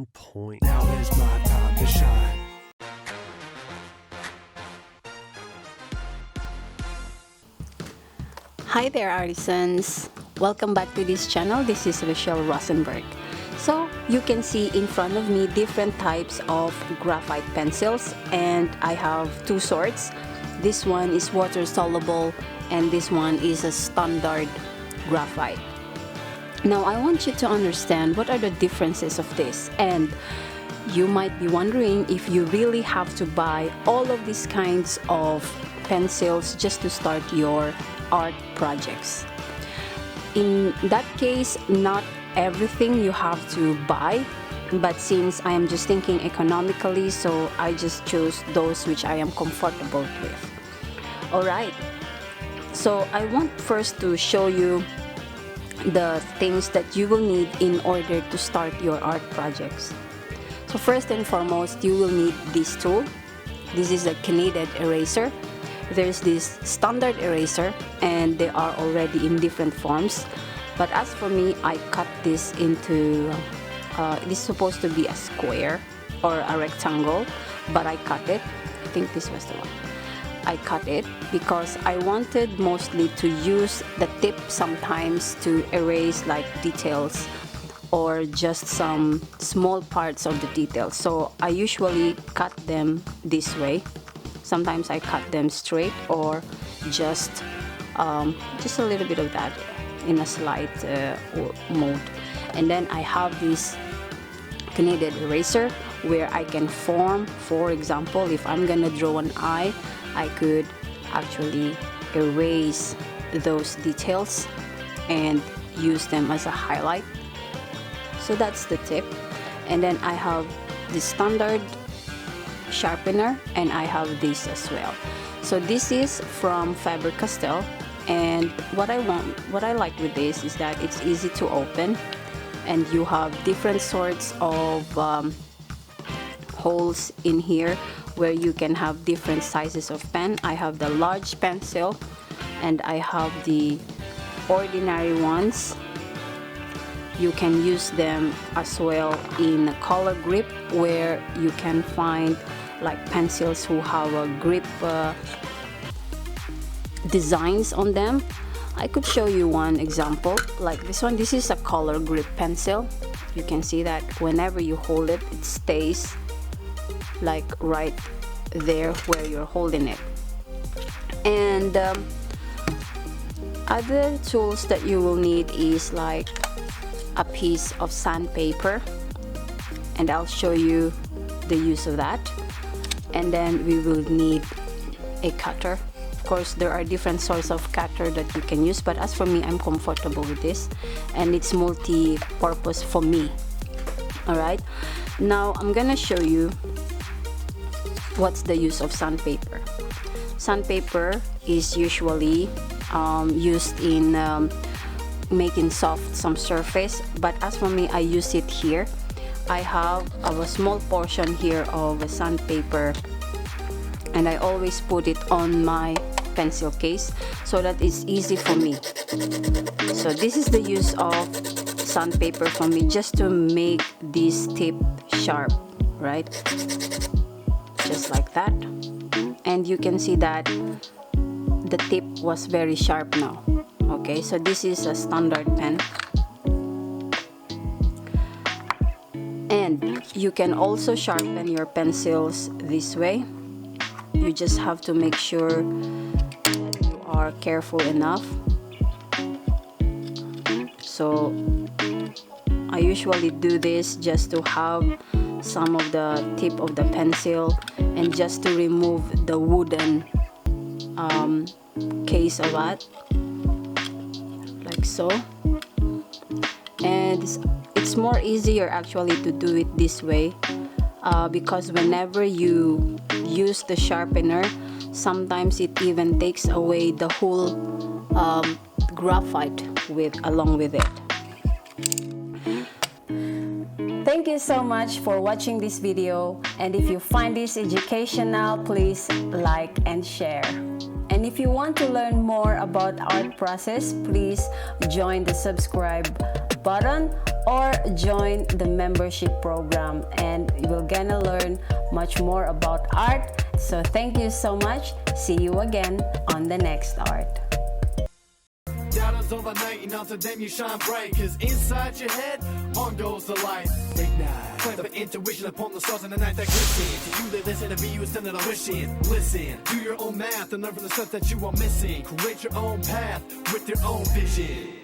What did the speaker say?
on point. Now is my time to shine. Hi there, artisans. Welcome back to this channel. This is Rochelle Rosenberg. So you can see in front of me different types of graphite pencils, and I have two sorts. This one is water soluble and this one is a standard graphite. Now I want you to understand what are the differences of this, and you might be wondering if you really have to buy all of these kinds of pencils just to start your art projects. In that case, not everything you have to buy, but since I am just thinking economically, so I just chose those which I am comfortable with. Alright, so I want first to show you the things that you will need in order to start your art projects. So first and foremost, you will need this tool. This is a kneaded eraser. There's this standard eraser and they are already in different forms, but as for me, I cut this into this is supposed to be a square or a rectangle, but I cut it. I think this was the one. I cut it because I wanted mostly to use the tip sometimes to erase like details or just some small parts of the details. So I usually cut them this way. Sometimes I cut them straight or just a little bit of that in a slight mode. And then I have this kneaded eraser where I can form, for example, if I'm gonna draw an eye, I could actually erase those details and use them as a highlight. So that's the tip. And then I have the standard sharpener and I have this as well. So this is from Faber-Castell, and what I like with this is that it's easy to open and you have different sorts of holes in here where you can have different sizes of pen. I have the large pencil and I have the ordinary ones. You can use them as well in a color grip where you can find like pencils who have a grip designs on them. I could show you one example like this one. This is a color grip pencil. You can see that whenever you hold it, it stays like right there where you're holding it. And other tools that you will need is like a piece of sandpaper, and I'll show you the use of that. And then we will need a cutter. Of course, there are different sorts of cutter that you can use, but as for me, I'm comfortable with this and it's multi-purpose for me. Alright, now I'm gonna show you what's the use of sandpaper. Sandpaper is usually used in making soft some surface, but as for me, I use it here. I have a small portion here of sandpaper and I always put it on my pencil case so that it's easy for me. So this is the use of sandpaper for me, just to make this tip sharp, right? Just like that. And you can see that the tip was very sharp now. Okay, so this is a standard pen. And you can also sharpen your pencils this way. You just have to make sure that you are careful enough. So I usually do this just to have some of the tip of the pencil and just to remove the wooden case of that, like so. And it's more easier actually to do it this way because whenever you use the sharpener, sometimes it even takes away the whole graphite along with it. Thank you so much for watching this video, and if you find this educational, please like and share. And if you want to learn more about art process, please join the subscribe button or join the membership program, and you're gonna learn much more about art. So thank you so much. See you again on the next art. Doubters overnight, and after them you shine bright, cause inside your head, on goes the light. Ignite, clever intuition upon the stars in the night that glisten. To you they listen, to be you instead of wishing. Listen, do your own math and learn from the stuff that you are missing. Create your own path with your own vision.